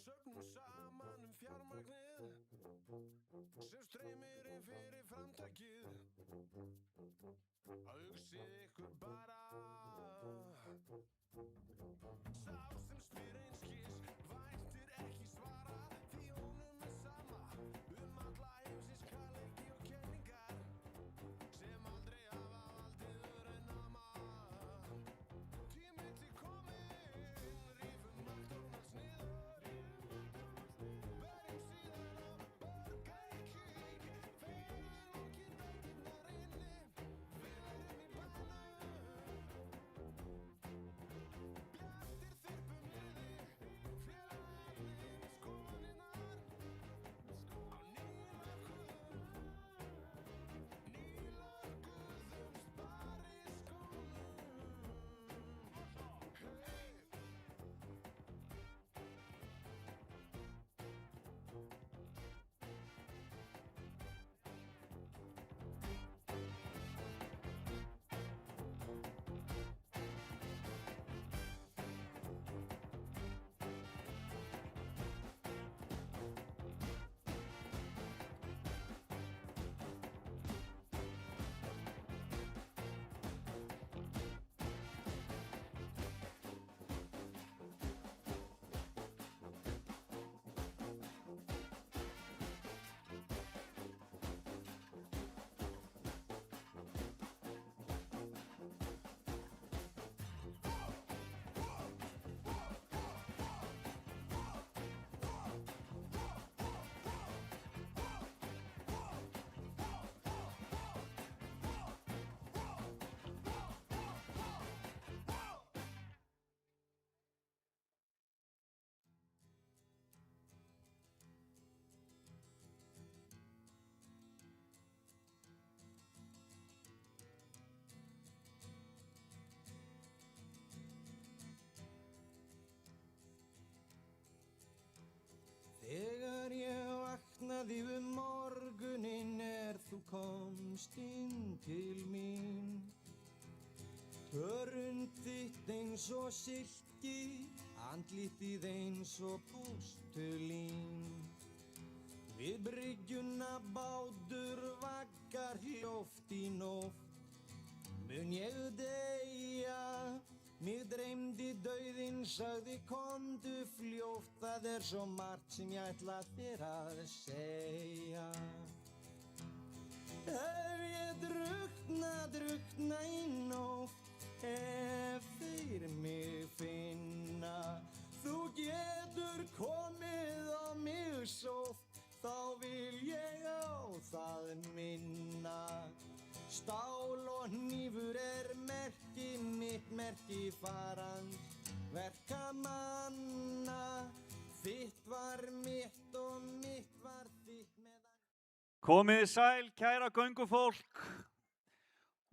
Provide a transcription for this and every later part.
söfnum saman fjármagnið sem streymir inn fyrir framtakið. Hugsið ykkur bara, sá sem spyr einskis væntir ekki svara, því honum sama alla heimsins kaleiki og kenningar sem aldrei hafa valdið nama. Tími til kominn, rífum McDonalds niður, verjum síðan á Burger King, þegar lokið dagirnar inni, við erum í bænum. Bjartir þyrpum niði, félagarnir skoðunar, á nýlökuðum spariskónum. Þegar ég vaknaði morguninn þú komst inn til mín. Hörund þitt eins og silki, andlitið eins og pústulín. Við bryggjuna bátur vaggar hljóft í nótt. Mun ég deyja, mig dreymdi dauðinn, sagði komdu fljótt. Það svo margt sem ég ætla þér að segja. Ef ég drukkna í nótt, ef þeir mig finna, þú getur komið á mig sótt, þá vil ég á það minna. Stál og hnífur merki mitt, merki farand verkamanna. Þitt var mitt og mitt var þitt meðan. Komiði sæl, kæra göngufólk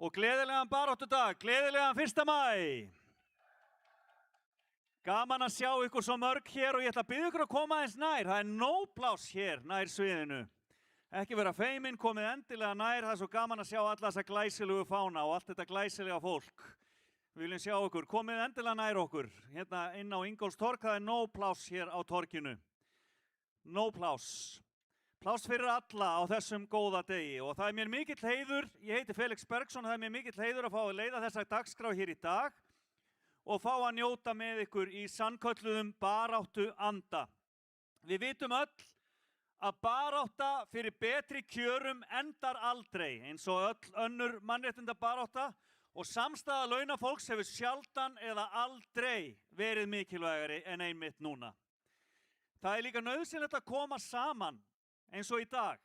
og gleðilegan baráttudag, gleðilegan 1. maí. Gaman að sjá ykkur svo mörg hér og ég ætla að biðja ykkur að koma aðeins nær. Það nóg pláss hér nær sviðinu. Ekki vera feiminn, komið endilega nær, það svo gaman að sjá alla þessa glæsilegu fána og allt þetta glæsilega fólk. Við viljum sjá ykkur, komið endilega nær okkur, hérna inn á Ingólfstorg, það nóg pláss hér á torginu. Nóg pláss. Pláss fyrir alla á þessum góða degi og það mér mikill heiður, ég heiti Felix Bergsson, það mér mikill heiður að fá að leiða þessa dagskrá hér í dag og fá að njóta með ykkur í sannkölluðum baráttu anda. Við vitum öll að barátta fyrir betri kjörum endar aldrei, eins og öll önnur mannréttindabarátta og samstaða launafólks hefur sjaldan eða aldrei verið mikilvægari en einmitt núna. Það líka nauðsynlegt að koma saman eins og í dag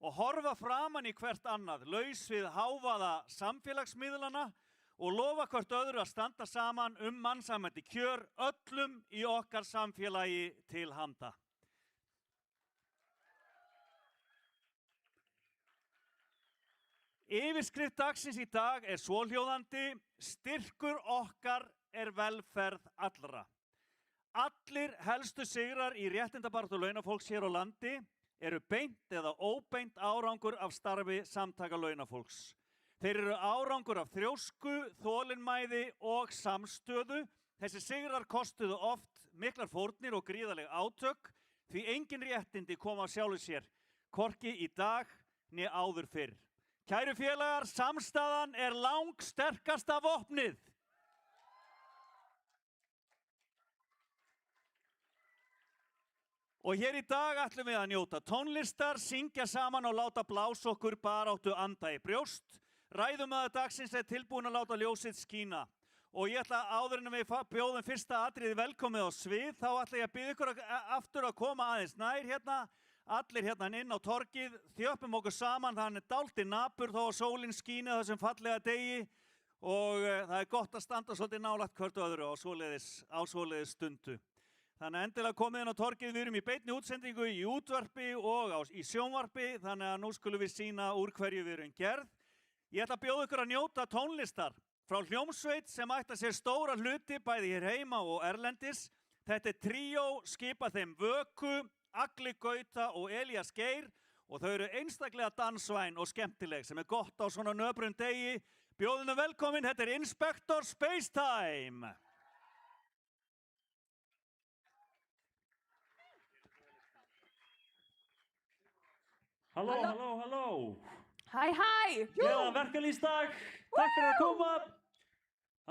og horfa framan í hvert annað, laus við hávaða samfélagsmiðlana og lofa hvert öðru að standa saman mannsæmandi kjör öllum í okkar samfélagi til handa. Yfirskrift dagsins í dag svohljóðandi: Styrkur okkar velferð allra. Allir helstu sigrar í réttindabaráttu launafólks hér á landi eru beint eða óbeint árangur af starfi samtaka launafólks. Þeir eru árangur af þrjósku, þolinmæði og samstöðu. Þessi sigrar kostuðu oft miklar fórnir og gríðarleg átök, því engin réttindi koma af sjálfu sér, hvorki í dag né áður fyrr. Kæru félagar, samstaðan langsterkasta vopnið. Og hér í dag ætlum við að njóta tónlistar, syngja saman og láta blása okkur baráttu anda í brjóst. Ræðumaður dagsins tilbúin að láta ljósið skína. Og ég ætla áður en við bjóðum fyrsta atriði velkomið á svið, þá ætla ég að biðja ykkur aftur að koma aðeins nær hérna. Allir hérna inn á torgið, þjöppum okkur saman, þannig dálítið napur þó að sólinn skíni á þessum fallega degi. Og það gott að standa svolítið nálægt hvert öðru á svoleiðis stundu. Þannig að endilega komið inn á torgið, við erum í beinni útsendingu í útvarpi og í sjónvarpi, þannig að nú skulum við sýna úr hverju við erum gerð. Ég ætla að bjóða ykkur að njóta tónlistar frá hljómsveit sem ætla sér stóra hluti bæði hér heima og erlendis. Þetta tríó, skipað þeim Vöku, Agli Gauta og Elías Geir og þau eru einstaklega dansvæn og skemmtileg sem gott á svona nöprum degi. Bjóðum velkomin, þetta Inspector Spacetime. Halló. Hæ. Gleðan verkalýsdag. Takk fyrir að koma.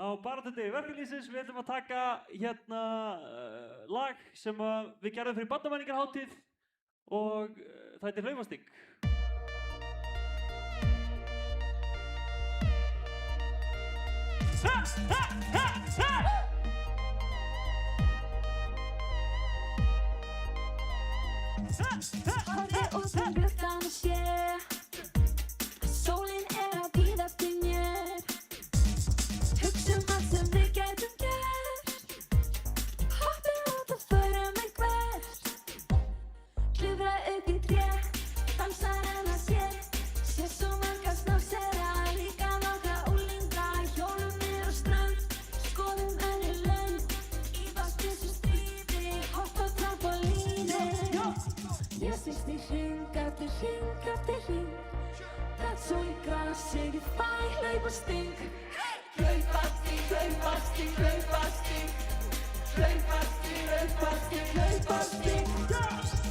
Á baráttundi verkalýsins við ætlum að taka hérna lag sem við gerðum fyrir barnamenningarhátíð og það heitir Hlaupasting. Horfi út gluggann og sé að sólin að bíða eftir mér. Hugsum allt sem við gætum gert. Hoppum út og förum eitthvert. Klifra upp í tré, dansar að sér. Sé svo marga snásera, líka nokkra unglinga. Hjólum niður á strönd, skoðum önnur lönd. Í vatnsbyssu stríði, hoppa á trampolíni. Ég snýst í hring eftir hring. Það svo í grasið, ég fæ hlaupasting. Hlaupasting.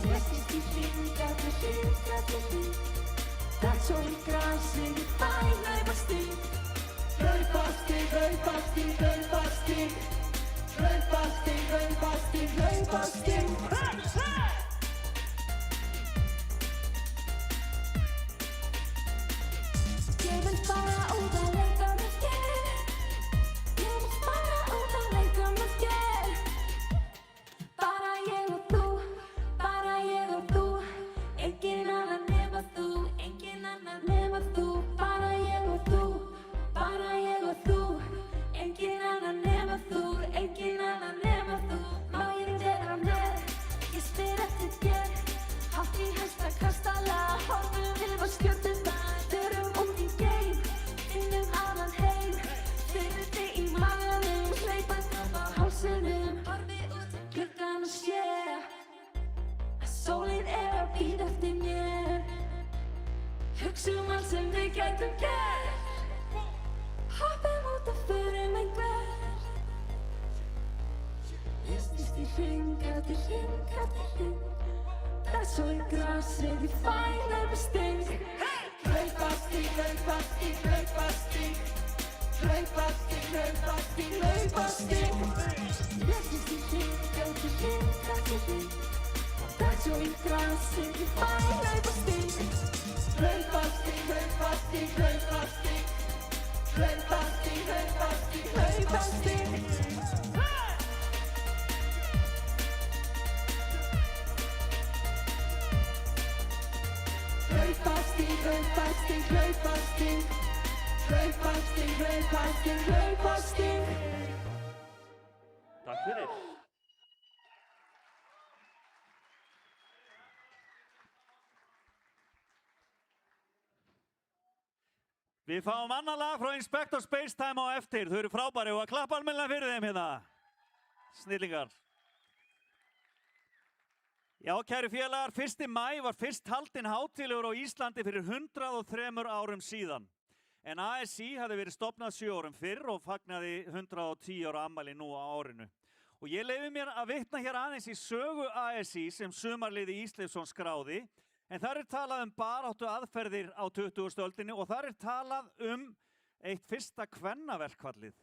Ég snýst í hring eftir hring. Það svo í grasið, ég fæ hlaupasting. Ég vil bara út að leika með þér. Bara ég og þú. Enginn annar nema þú. Bara ég og þú. Enginn annar nema þú. Má ég vera með? Ég spyr eftir þér. Hátt í hæsta kastala, horfum við á stjörnuna. Förum út í geim, finnum annan heim. Fyrir þig í maganum, hlaupandi upp á hálsinum. Horfi út gluggann og sé að sólin að bíða eftir mér. Hugsum allt sem við gætum gert. Hoppum út og förum eitthvert. Ég snýst í hring eftir hring. Það svo í grasið, ég fæ hlaupasting. Hlaupasting. Ég snýst í hring eftir hring. Það svo í grasið, ég fæ hlaupasting. Hlaupasting. Takk fyrir. Við fáum annað lag frá Inspector Spacetime á eftir. Þau eru frábæri og að klappa almennilega fyrir þeim hérna. Snillingar. Já, kæru félagar, 1. maí var fyrst haldinn hátíðlegur á Íslandi fyrir 103 árum síðan. En ASÍ hafði verið stofnað 7 árum fyrr og fagnaði 110 ára afmæli nú á árinu. Og ég leyfi mér að vitna hér aðeins í sögu ASÍ sem Sumarliði Ísleifsson skráði, en þar talað baráttu aðferðir á 20. öldinni og þar talað eitt fyrsta kvennaverkfallið.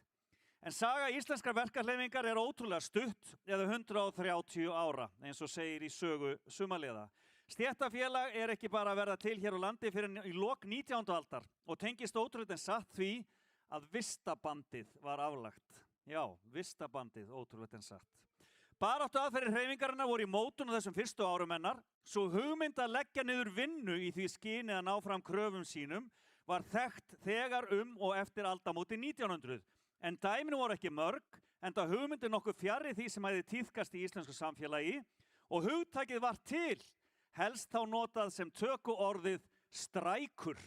En saga íslenskar verkalýfingar ótrúlega stutt, eða 130 ára, eins og segir í sögu Sumarliða. Stéttarfélag ekki bara að verða til hér á landi fyrir í lok 19. aldar og tengist ótrúlega satt því að vistabandið var aflagt. Já, vistabandið, ótrúlega satt. Baráttu aðferðir hreyfingarinnar voru í mótun á þessum fyrstu árum hennar, svo hugmynd að leggja niður vinnu í því skyni að ná fram kröfum sínum var þekkt þegar og eftir aldamóti 1900. En dæmin voru ekki mörg, enda hugmyndin nokkuð fjarri því sem hefði tíðkast í íslensku samfélagi og hugtakið var til, helst þá notað sem tökuorðið strækur.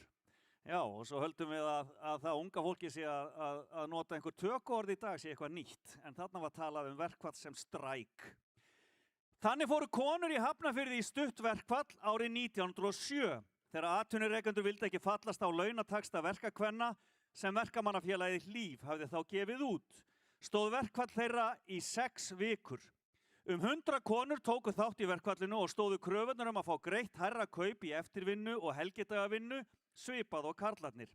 Já, og svo höldum við að það unga fólki sé að nota einhver tökuorð í dag sé eitthvað nýtt, en þarna var talað verkfall sem stræk. Þannig fóru konur í Hafnarfirði í stutt verkfall árið 1907, þegar atvinnurekendur vildi ekki fallast á launataxta verkakvenna sem Verkamannafélagið Hlíf hafði þá gefið út. Stóð verkfall þeirra í 6 vikur. 100 konur tóku þátt í verkfallinu og stóðu kröfurnar að fá greitt hærra kaup í eftirvinnu og helgidagavinnu, svipað og karlarnir.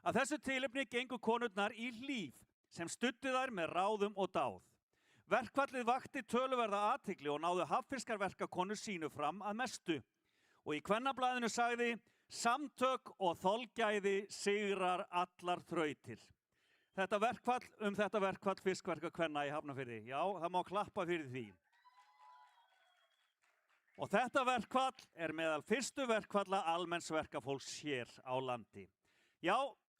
Að þessu tilefni gengu konurnar í Hlíf, sem studdi þær með ráðum og dáð. Verkfallið vakti töluverða athygli og náðu hafnfirskar verkakonur sínu fram að mestu. Og í Kvennablaðinu sagði: samtök og þolgæði sigrar allar þrautir. Þetta verkfall fiskverkakvenna í Hafnarfirði. Já, það má klappa fyrir því. Og þetta verkfall meðal fyrstu verkfalla almenns verkafólks hér á landi. Já,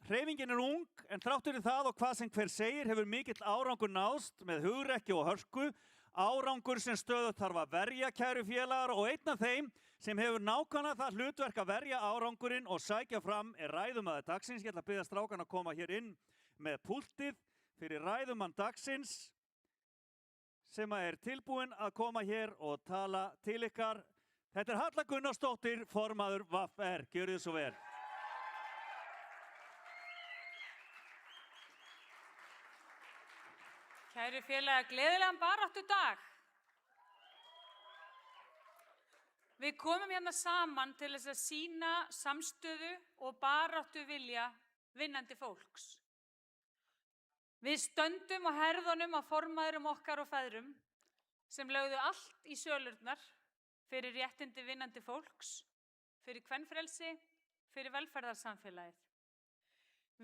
hreyfingin ung, en þrátt fyrir það og hvað sem hver segir hefur mikill árangur náðst með hugrekki og hörku, árangur sem stöðugt þarf að verja, kæru félagar, og einn af þeim sem hefur nákvæmlega það hlutverk að verja árangurinn og sækja fram ræðumaður dagsins. Ég ætla að biðja strákan að koma hér inn með púltið fyrir ræðumann dagsins sem tilbúinn að koma hér og tala til ykkar. Þetta Halla Gunnarsdóttir, formaður VR. Gjörið svo vel. Kæru félagar, gleðilegan baráttudag. Við komum hérna saman til þess að sýna samstöðu og baráttuvilja vinnandi fólks. Við stöndum á herðunum á formaðurum okkar og feðrum sem lögðu allt í sölurnar fyrir réttindi vinnandi fólks, fyrir kvenfrelsi, fyrir velferðarsamfélagið.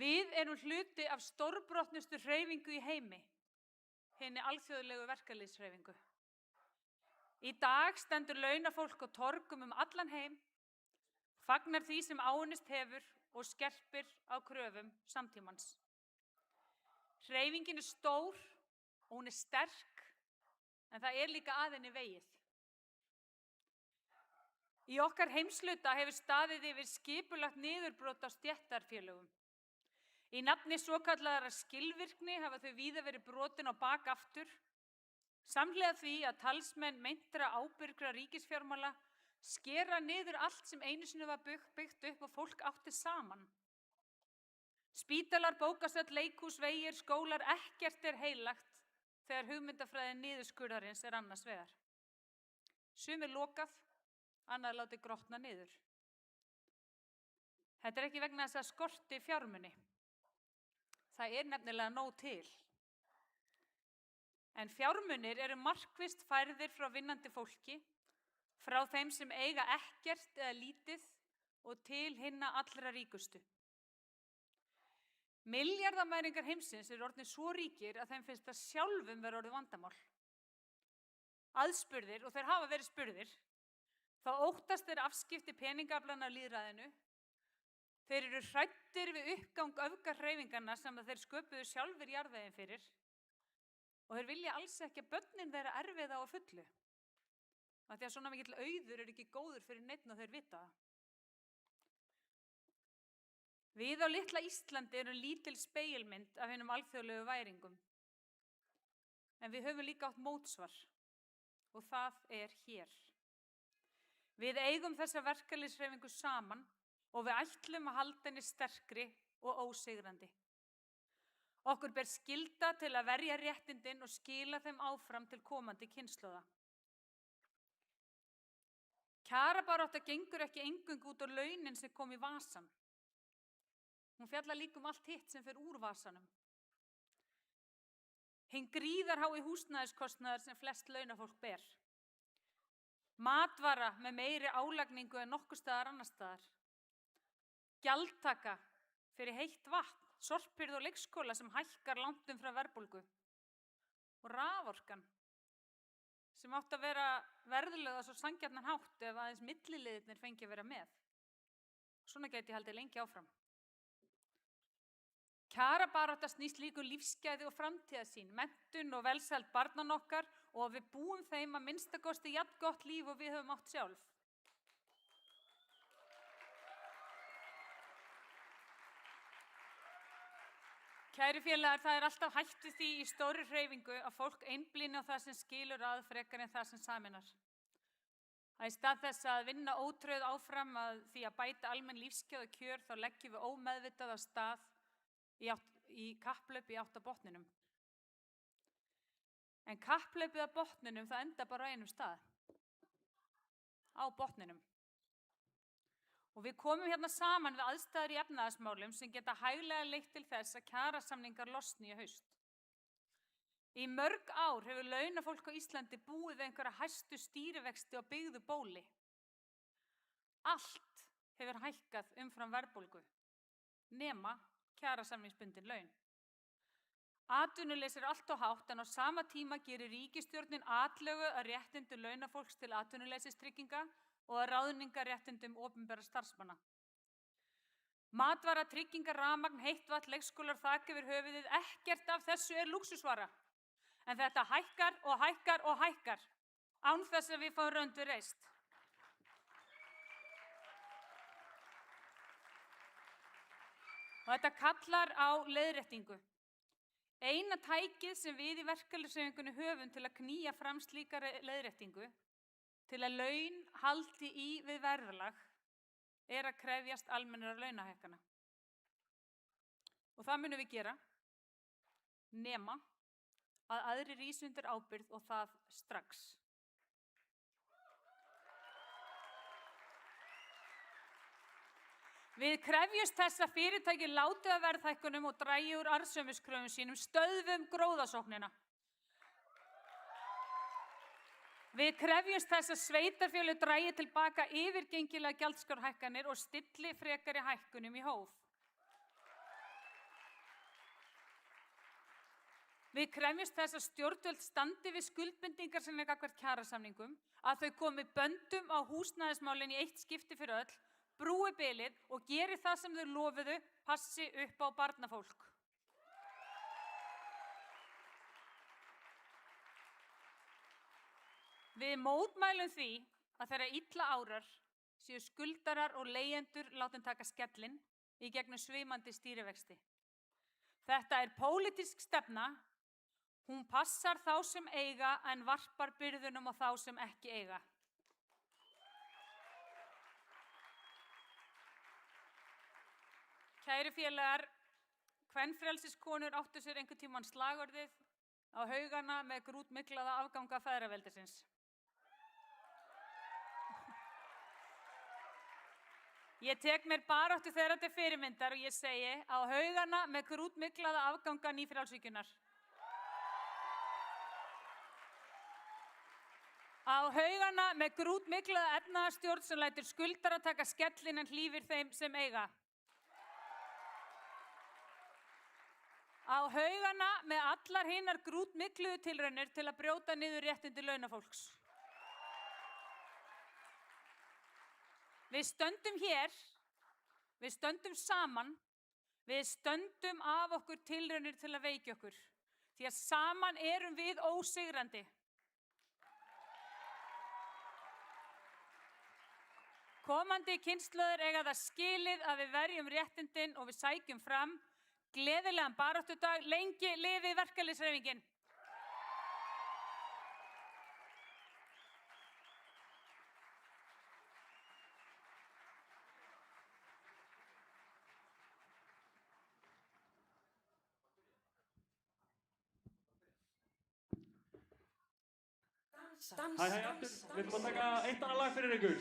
Við erum hluti af stórbrotnustu hreyfingu í heimi, hinni alþjóðlegu verkalýðshreyfingu. Í dag stendur launafólk á torgum allan heim, fagnar því sem áunnist hefur og skerpir á kröfum samtímans. Hreyfingin stór og hún sterk, en það líka að henni vegið. Í okkar heimshluta hefur staðið yfir skipulagt niðurbrot á stéttarfélögum. Í nafni svokallaðrar skilvirkni hafa þau víða verið brotin á bak aftur, samhliða því að talsmenn meintra ábyrgra ríkisfjármála skera niður allt sem einu sinni var byggt upp og fólk átti saman. Spítalar, bókasöll, leikhús, vegir, skólar, ekkert heilagt þegar hugmyndafræði niðurskurðarins annars vegar. Sumir lokað, annað látið grotna niður. Þetta ekki vegna þess að skorti fjármuni. Það nefnilega nóg til. En fjármunir eru markvisst færðir frá vinnandi fólki, frá þeim sem eiga ekkert eða lítið og til hinna allra ríkustu. Milljarðamæringar heimsins orðnir svo ríkir að þeim finnst það sjálfum vera orðið vandamál. Aðspurðir, og þeir hafa verið spurðir, þá óttast þeir afskipti peningaflanna af lýðræðinu. Þeir eru hræddir við uppgang öfgahreyfinganna sem þeir sköpuðu sjálfur jarðveginn fyrir og þeir vilja alls ekki að börnin þeirra erfiða á fullu. Af því að svona mikill auður ekki góður fyrir neinn og þeir vita það. Við á litla Íslandi erum lítil spegilmynd af hinum alþjóðlegu væringum. En við höfum líka átt mótsvar og það hér. Við eigum þessa verkalýðshreyfingu saman og við ætlum að halda henni sterkri og ósigrandi. Okkur ber skylda til að verja réttindin og skila þeim áfram til komandi kynslóða. Kjarabarátta gengur ekki eingöngu út á launin sem kom í vasan. Hún fjallar líka allt hitt sem fer úr vasanum. Hinn gríðarhái húsnæðiskostnaður sem flest launafólk ber. Matvara með meiri álagningu en nokkuð staðar annar staðar. Gjaldtaka fyrir heitt vatn, sorphirðu og leikskóla sem hækkar langt umfram verðbólgu. Og raforkan sem átti að vera verðulega svo sanngjarnan hátt ef aðeins milliliðirnir fengi að vera með. Svona gæti ég haldið lengi áfram. Kjarabarátta snýst líka lífsgæði og framtíðarsýn, menntun og velsæld barnanna okkar og að við búum þeim að minnstakosti jafn gott líf og við höfum átt sjálf. Kæru félagar, það er alltaf hætt við því í stóri hreyfingu að fólk einblíni á það sem skilur að frekar en það sem sameinar. Að í stað þess að vinna ótrauð áfram að því að bæta almenn lífsgæði og kjör þá leggjum við ómeðvitað á stað í kapphlaupi í átt að botninum. En kapphlaupið að botninum það enda bara á einum stað. Á botninum. Og við komum hérna saman við aðstæður í efnahagsmálum sem geta hæglega leitt til þess að kjarasamningar losni í haust. Í mörg ár hefur launafólk á Íslandi búið við einhverja hæstu stýrivexti á byggðu bóli. Allt hefur hækkað umfram verðbólgu, nema kjarasamningsbundin laun. Atvinnuleysi er allt of hátt en á sama tíma gerir ríkisstjórnin atlögu að réttindum launafólks til atvinnuleysistrygginga og að ráðningarréttindum opinberra starfsmanna. Matvara, tryggingar, rafmagn, heitt vatn, leikskólar, þak yfir höfuðið, ekkert af þessu er lúxusvara. En þetta hækkar og hækkar og hækkar, án þess að við fáum rönd við reist. Og þetta kallar á leiðréttingu. Eina tækið sem við í verkalýðshreyfingunni höfum til að knýja fram slíka leiðréttingu, til að laun haldi í við verðlag, er að krefjast almennra launahækkana. Og það munum við gera, nema að aðrir rísi undir ábyrgð og það strax. Við krefjumst þess að fyrirtæki láti af verðhækkunum og dragi úr arðsemiskröfum sínum, stöðvum gróðasóknina. Við krefjumst þess að sveitarfélög dragi tilbaka yfirgengilega gjaldskrárhækkanir og stilli frekari hækkunum í hóf. Við krefjumst þess að stjórnvöld standi við skuldbindingar sem er gagnvart kjarasamningum, að þau komi böndum á húsnæðismálin í eitt skipti fyrir öll, brúi bilið og geri það sem þau lofuðu, passi upp á barnafólk. Við mótmælum því að þegar illa árar séu skuldarar og leigjendur látin taka skellinn í gegnum svimandi stýrivexti. Þetta er pólitísk stefna, hún passar þá sem eiga en varpar byrðunum á þá sem ekki eiga. Kæru félagar, kvenfrelsiskonur áttu sér einhvern tímann slagorðið á haugana með grútmiklaða afganga feðraveldisins. Ég tek mér baráttu þeirra til fyrirmyndar og ég segi á haugana með grútmiklaða afganga nýfrjálshyggjunnar. Á haugana með grútmiklaða efnahagsstjórn sem lætur skuldara taka skellinn en hlífir þeim sem eiga. Á haugana með allar hinar grútmikluðu tilraunir til að brjóta niður réttindi launafólks. Við stöndum hér, við stöndum saman, við stöndum af okkur tilraunir til að veikja okkur, því að saman erum við ósigrandi. Komandi kynslóðir eiga það skilið að við verjum réttindin og við sækjum fram. Gleðilegan baráttudag, lengi lifi verkalýðshreyfingin. Hæ, aftur. Við ætlum að taka eitt annað lag fyrir ykkur.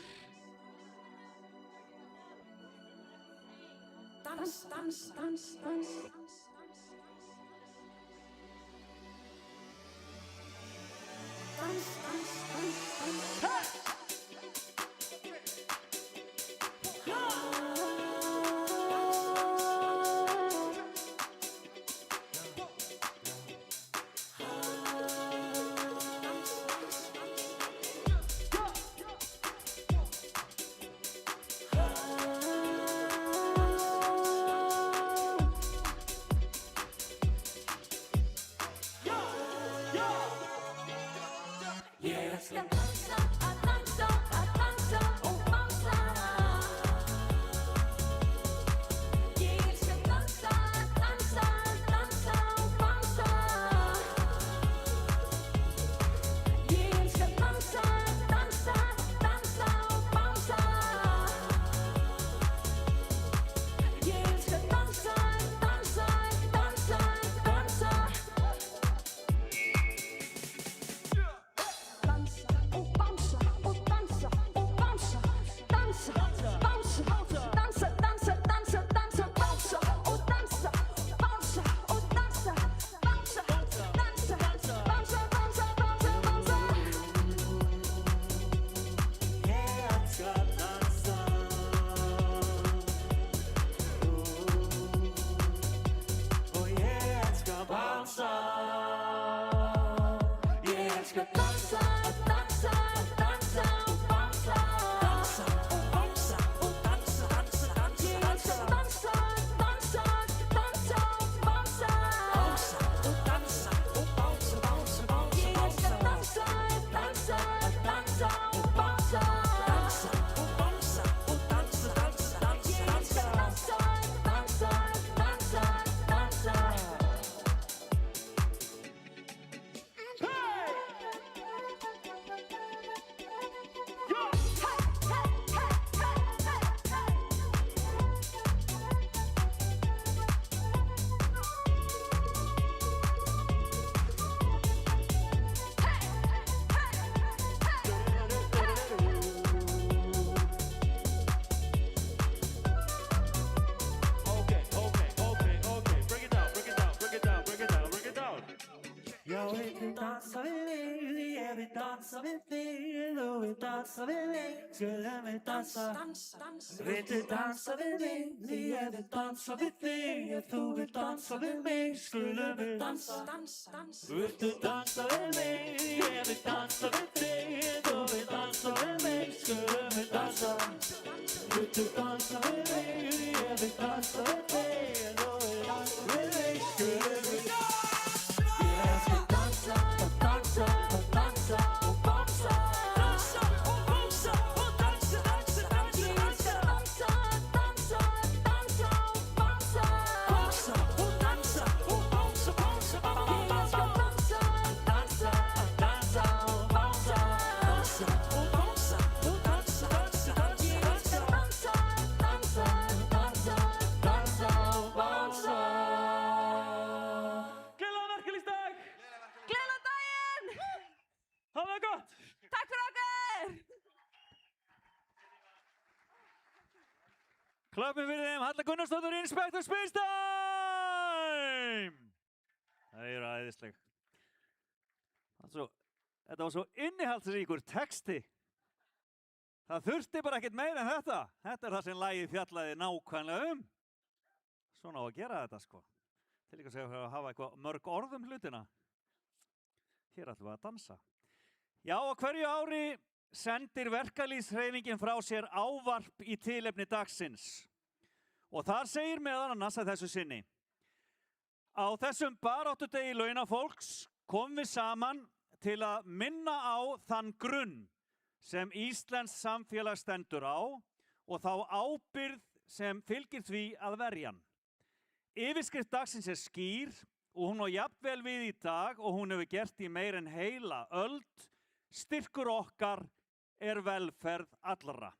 dansa við þig og við dansa við mig, skulum við dansa. Viltu dansa við mig, því ég vil dansa við þig, ef þú vil dansa við mig, skulum við dansa. Viltu dansa við mig, ég vil dansa við þig, ef þú vil dansa við mig, skulum við dansa. Viltu dansa við mig, ég vil dansa við þig, ef þú vil dansa við mig, skulum við dansa. Ég skal dansa og dansa og dansa og bamsa. Dansa og bamsa og dansa, dansa, dansa, dansa. Dansa, dansa, dansa og bamsa. Bamsa og dansa og bamsa, bamsa, bamsa. Jeg skal dansa, dansa og bamsa. Dansa og bamsa og dansa, dansa, dansa. Jeg skal dansa, dansa, dansa, dansa og bamsa. Gleðilegan verkalýðsdag! Gleðilegan daginn! Hafa það gott! Takk fyrir okkur! Klöppum fyrir þeim, Halla Gunnarsdóttir, Inspector Space Time! Það eru æðisleg. Þetta var svo innihaldsríkur texti. Það þurfti bara ekkert meira en þetta. Þetta er það sem lagið fjallaði nákvæmlega um. Svona á að gera þetta, sko. Til líka að segja að hafa eitthvað mörg orð um hlutina. Hér ætlum við að dansa. Já, á hverju ári sendir verkalýðshreyfingin frá sér ávarp í tilefni dagsins. Og þar segir meðal annars að þessu sinni: á þessum baráttudegi launafólks komum við saman til að minna á þann grunn sem íslenskt samfélag stendur á og þá ábyrgð sem fylgir því að verja hann. Yfirskrift dagsins er skýr og hún á jafnvel við í dag og hún hefur gert í meir en heila öld. Styrkur okkar er velferð allra.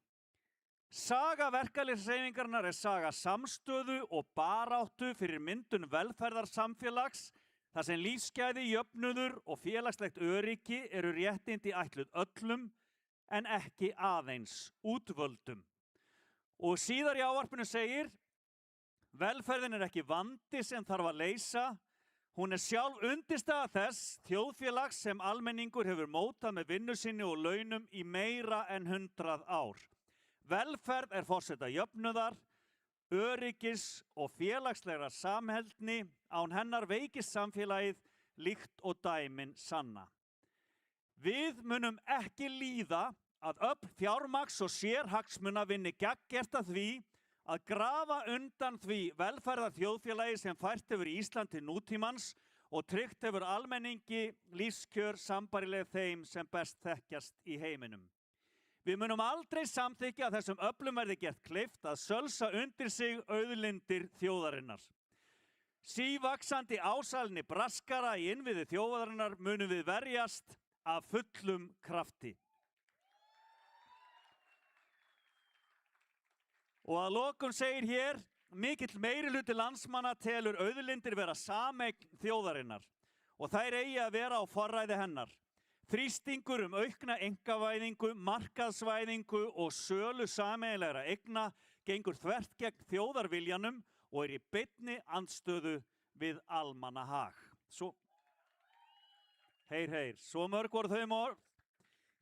Saga verkalýðshreyfingarinnar er saga samstöðu og baráttu fyrir myndun velferðarsamfélags þar sem lífsgæði, jöfnuður og félagslegt öryggi eru réttindi ætluð öllum en ekki aðeins útvöldum. Og síðar í ávarpinu segir, velferðin er ekki vandi sem þarf að leysa, hún er sjálf undirstaða þess þjóðfélags sem almenningur hefur mótað með vinnu sinni og launum í meira en 100 ár. Velferð er forsenda jöfnuðar, öryggis og félagslegra samheldni, án hennar veikist samfélagið líkt og dæmin sanna. Við munum ekki líða að öfl fjármagns og sérhagsmuna vinni gagngert að því að grafa undan því velferðar þjóðfélagi sem fært hefur Ísland til nútímans og tryggt hefur almenningi lífskjör sambærileg þeim sem best þekkjast í heiminum. Við munum aldrei samþykkja að þessum öflum verði gert kleift að sölsa undir sig auðlindir þjóðarinnar. Sívaxandi ásælni braskara í innviði þjóðarinnar munum við verjast af fullum krafti. Og að lokum segir hér, mikill meirihluti landsmanna telur auðlindir vera sameign þjóðarinnar og þær eigi að vera á forræði hennar. Þrýstingur aukna einkavæðingu, markaðsvæðingu og sölu sameiginlegra eigna gengur þvert gegn þjóðarviljanum og er í beinni andstöðu við almannahag. Svo mörg voru þau orð.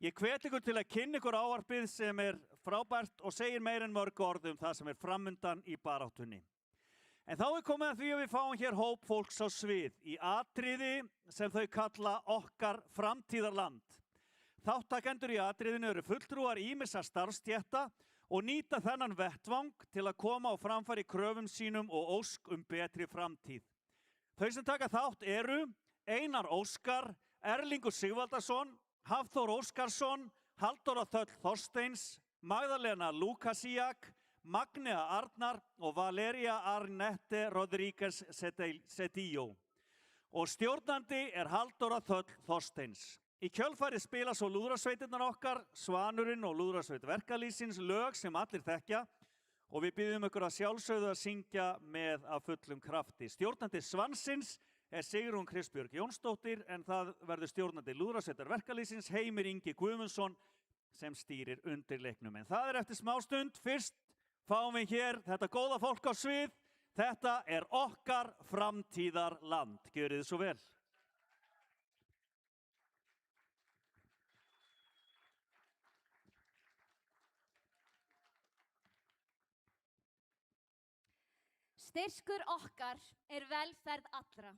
Ég hvet ykkur til að kynna ykkur ávarpið sem er frábært og segir meir en mörg orð það sem er framundan í baráttunni. En þá er komið að því að við fáum hér hóp fólks á svið í atriði sem þau kalla okkar framtíðarland. Þáttakendur í atriðinu eru fulltrúar ýmissa starfsstétta og nýta þennan vettvang til að koma á framfæri kröfum sínum og ósk betri framtíð. Þau sem taka þátt eru Einar Óskar, Erlingur Sigvaldason, Hafþór Óskarsson, Halldóra Þöll Þorsteins, Magdalena Lukasiak, Magnea Arnar og Valeria Arnette Rodríguez Cedillo. Og stjórnandi er Halldóra Þöll Þorsteins. Í kjölfarið spila svo lúðrasveitirnar okkar, Svanurinn og lúðrasveit verkalýðsins lög sem allir þekkja og við biðjum ykkur að sjálfsögðu að syngja með af fullum krafti. Stjórnandi Svansins er Sigrún Kristbjörg Jónsdóttir en það verður stjórnandi lúðrasveitar verkalýðsins Heimir Ingi Guðmundsson sem stýrir undirleiknum. En það er eftir smástund. Fyrst fáum við hér þetta góða fólk á svið. Þetta er okkar framtíðarland. Gjörið þið svo vel. Styrkur okkar er velferð allra.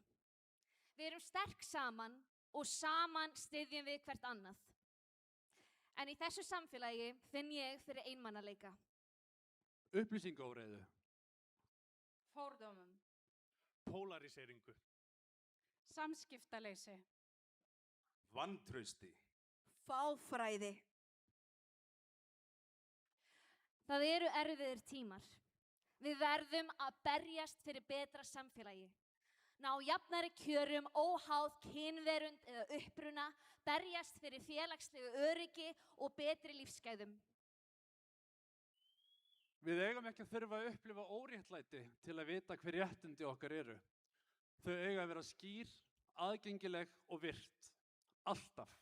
Við erum sterk saman og saman styðjum við hvert annað. En í þessu samfélagi finn ég fyrir einmannaleika. Upplýsingaóreiðu. Fordómum. Polariseringu. Samskiptaleysi. Vantrausti. Fáfræði. Það eru erfiðir tímar. Við verðum að berjast fyrir betra samfélagi. Ná jafnari kjörum, óháð, kynverund eða uppruna, berjast fyrir félagslegu öryggi og betri lífsgæðum. Við eigum ekki að þurfa að upplifa óréttlæti til að vita hver réttindi okkar eru. Þau eiga að vera skýr, aðgengileg og virt. Alltaf.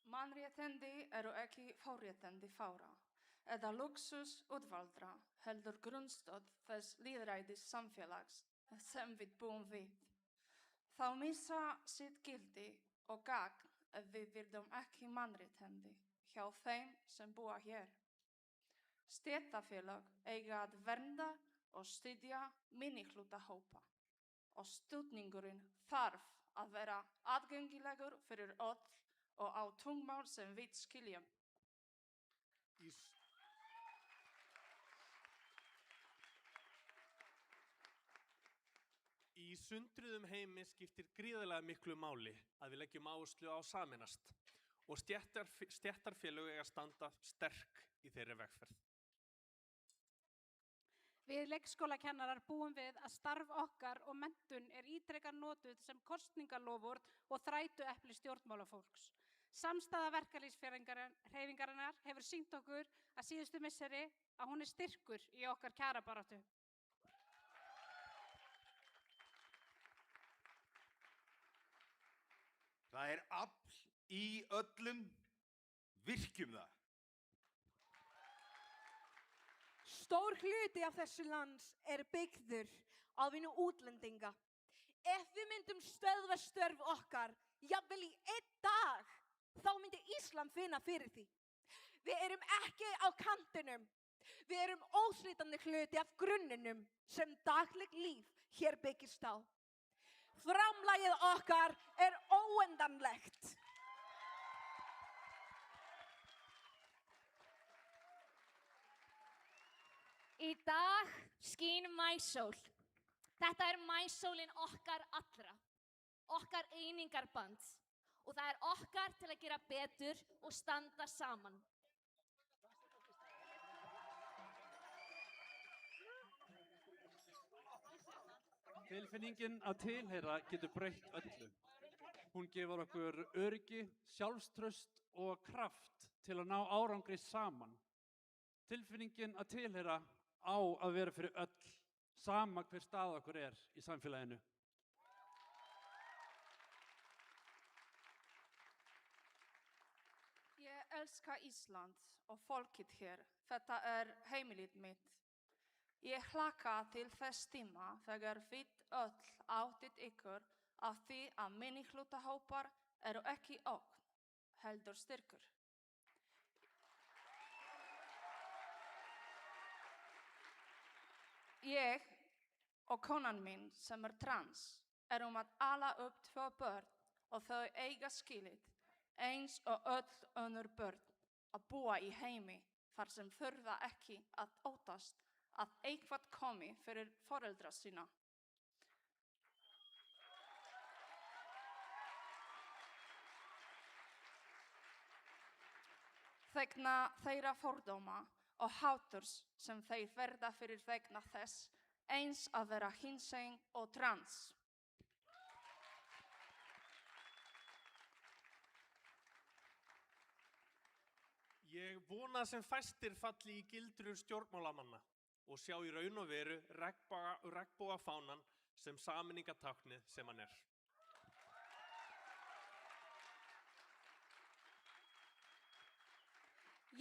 Mannréttindi eru ekki forréttindi fárra eða luxus útvaldra, heldur grunnstoð þess lýðræðis samfélags sem við búum við. Þá missa sitt gildi og gagn ef við virðum ekki mannréttindi hjá þeim sem búa hér. Stéttarfélög eiga að vernda og styðja minnihlutahópa og stuðningurinn þarf að vera aðgengilegur fyrir öll og á tungumál sem við skiljum. Í sundruðum heimi skiptir gríðarlega miklu máli að við leggjum áherslu á sameinast og stéttarfélög eiga að standa sterk í þeirri vegferð. Við leikskólakennarar búum við að starf okkar og menntun er ítrekað notuð sem kosningalofvörð og þrætuepli stjórnmálafólks. Samstaða verkalýðshreyfingarinnar hefur sýnt okkur að síðustu misseri að hún er styrkur í okkar kjarabaráttu. Það afl í öllum, virkjum það. Stór hluti af þessu lands byggður á vinnu útlendinga. Ef við myndum stöðva störf okkar, jafnvel í 1 dag, þá myndi Ísland finna fyrir því. Við erum ekki á kantinum. Við erum óslitandi hluti af grunninum sem daglegt líf hér byggist á. Framlagið okkar óendanlegt. Í dag skín maísól. Þetta maísólin okkar allra, okkar einingarbands og það okkar til að gera betur og standa saman. Tilfinningin að tilheyra getur breytt öllu. Hún gefur okkur öryggi, sjálfstraust og kraft til að ná árangri saman. Tilfinningin að tilheyra á að vera fyrir öll, sama hver stað okkur í samfélaginu. Ég elska Ísland og fólkið hér. Þetta heimilið mitt. Ég hlakka til þess tíma þegar við öll áttið ykkur af því að minnihlutahópar eru ekki ógn, heldur styrkur. Ég og konan mín sem trans erum að ala upp 2 börn og þau eiga skilið eins og öll önnur börn að búa í heimi þar sem þurfa ekki að óttast að eitthvað komi fyrir foreldra sína. Vegna þeirra fordóma og háturs sem þeir verða fyrir vegna þess eins að vera hinsegin og trans. Ég vona sem fæstir falli í gildrur stjórnmálamanna og sjá í raun og veru regnbogafánan sem sameiningatáknið sem hann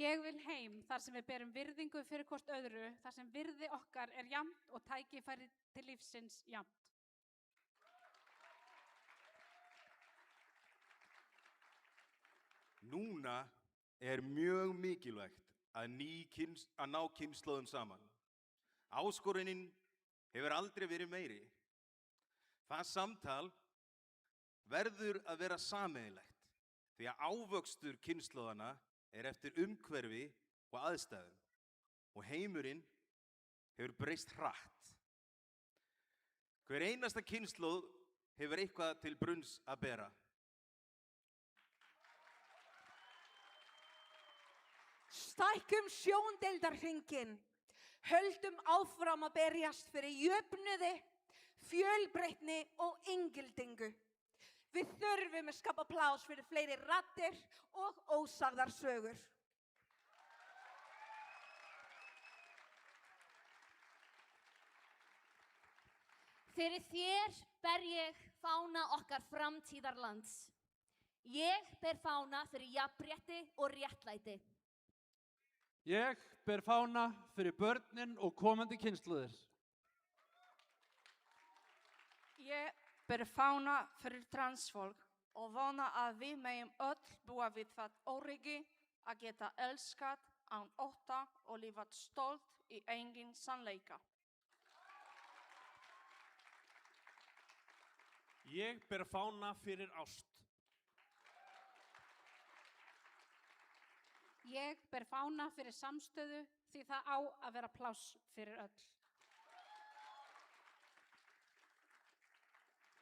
Ég vil heim þar sem við berum virðingu fyrir hvort öðru, þar sem virði okkar jafnt og tækifæri til lífsins jafnt. Núna mjög mikilvægt að ná kynslóðum saman. Áskorunin hefur aldrei verið meiri. Það samtal verður að vera sameiginlegt því að ávöxtur kynslóðana eftir umhverfi og aðstæðum og heimurinn hefur breyst hratt. Hver einasta kynslóð hefur eitthvað til brunns að bera. Stækkum sjóndeildarhringinn. Höldum áfram að berjast fyrir jöfnuði, fjölbreytni og inngildingu. Við þurfum að skapa pláss fyrir fleiri raddir og ósagðar sögur. Fyrir þér ber ég fána okkar framtíðarlands. Ég ber fána fyrir jafnrétti og réttlæti. Ég ber fána fyrir börnin og komandi kynslóðir. Ég ber fána fyrir transfólk og vona að við megum öll búa við það öryggi að geta elskað án ótta og lifað stolt í eigin sannleika. Ég ber fána fyrir ást. Ég ber fána fyrir samstöðu því það á að vera pláss fyrir öll.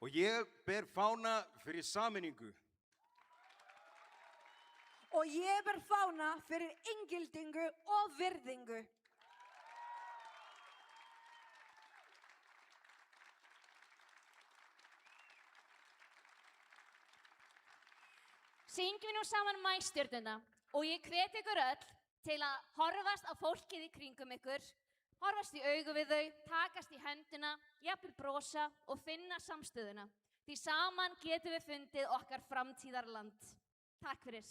Og ég ber fána fyrir sameiningu. Og ég ber fána fyrir inngildingu og virðingu. Syngjum nú saman maístjörnuna og ég hvet ykkur öll til að horfast á fólkið í kringum ykkur, horfast í augu við þau, takast í höndina, jafnvel brosa og finna samstöðuna. Því saman getum við fundið okkar framtíðarland. Takk fyrir.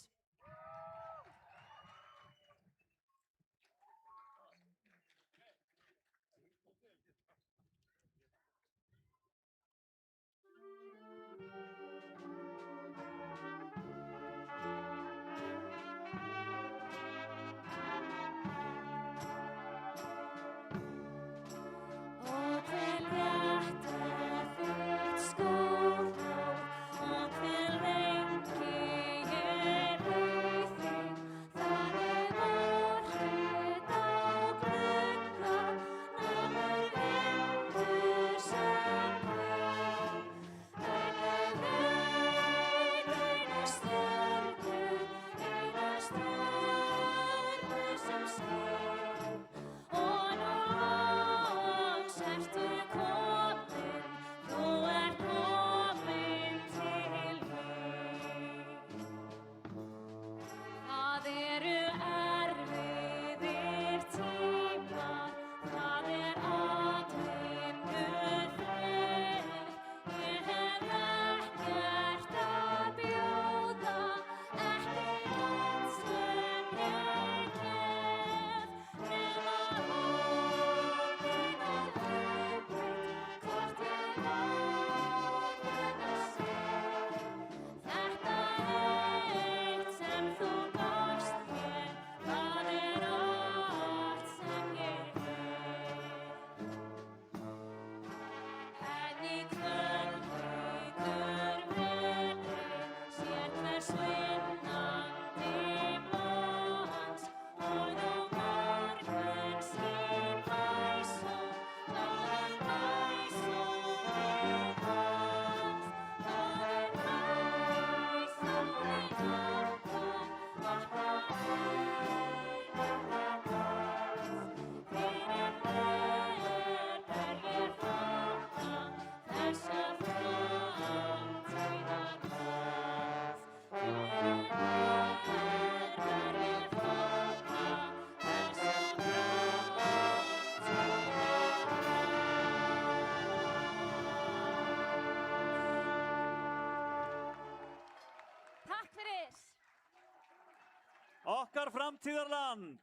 Okkar framtíðarland.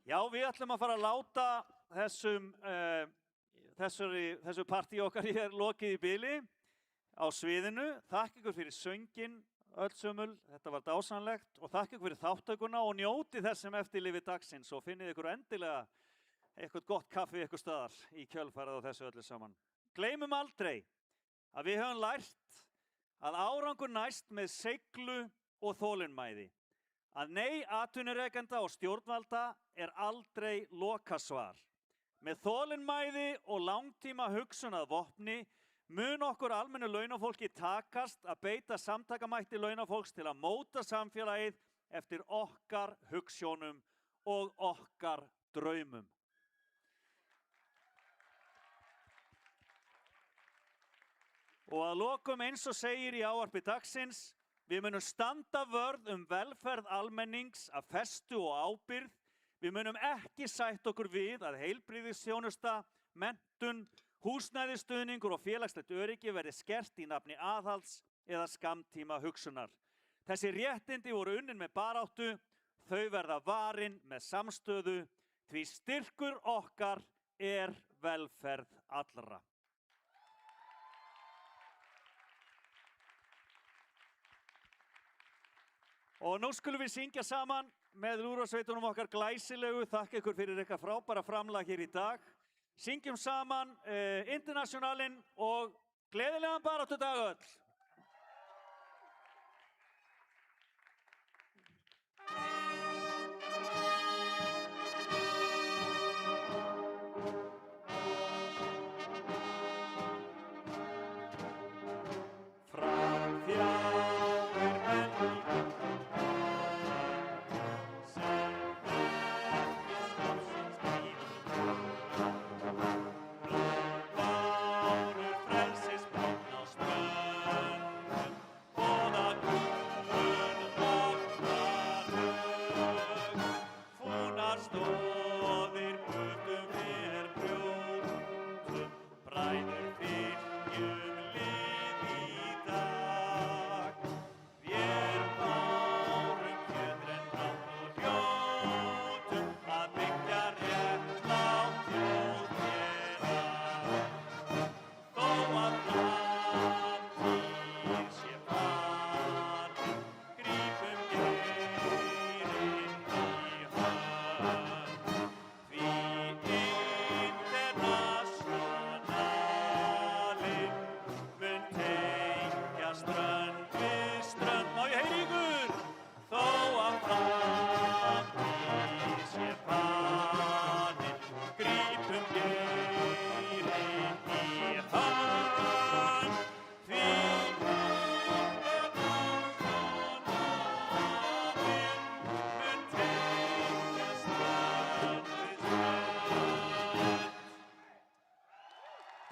Já, við ætlum að fara að láta þessu partí okkar hér lokið í bili á sviðinu. Þakka ykkur fyrir sönginn, öll sömul, þetta var dásamlegt og þakka ykkur fyrir þáttökuna og njóti þess sem eftirlifi dagsins og finnið ykkur endilega eitthvað gott kaffi ykkur staðar í kjölfarið á þessu öllu saman. Gleymum aldrei að við höfum lært að árangur næst með seiglu og þolinmæði. Að nei atvinnurekenda og stjórnvalda aldrei lokasvar. Með þolinmæði og langtíma hugsun að vopni mun okkur almennu launafólki takast að beita samtakamætti launafólks til að móta samfélagið eftir okkar hugsjónum og okkar draumum. Og að lokum eins og segir í ávarpi dagsins, við munum standa vörð velferð almennings af festu og ábyrgð. Við munum ekki sætta okkur við að heilbrigðisþjónusta, menntun, húsnæðisstuðningur og félagslegt öryggi verði skert í nafni aðhalds eða skammtíma hugsunar. Þessi réttindi voru unnin með baráttu, þau verða varin með samstöðu, því styrkur okkar velferð allra. Og nú skulum við syngja saman með lúðrasveitunum okkar glæsilegu. Þakka ykkur fyrir ykkar frábæra framlag hér í dag. Syngjum saman Internationalinn og gleðilegan baráttudag öll.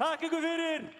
Takk ykkur fyrir.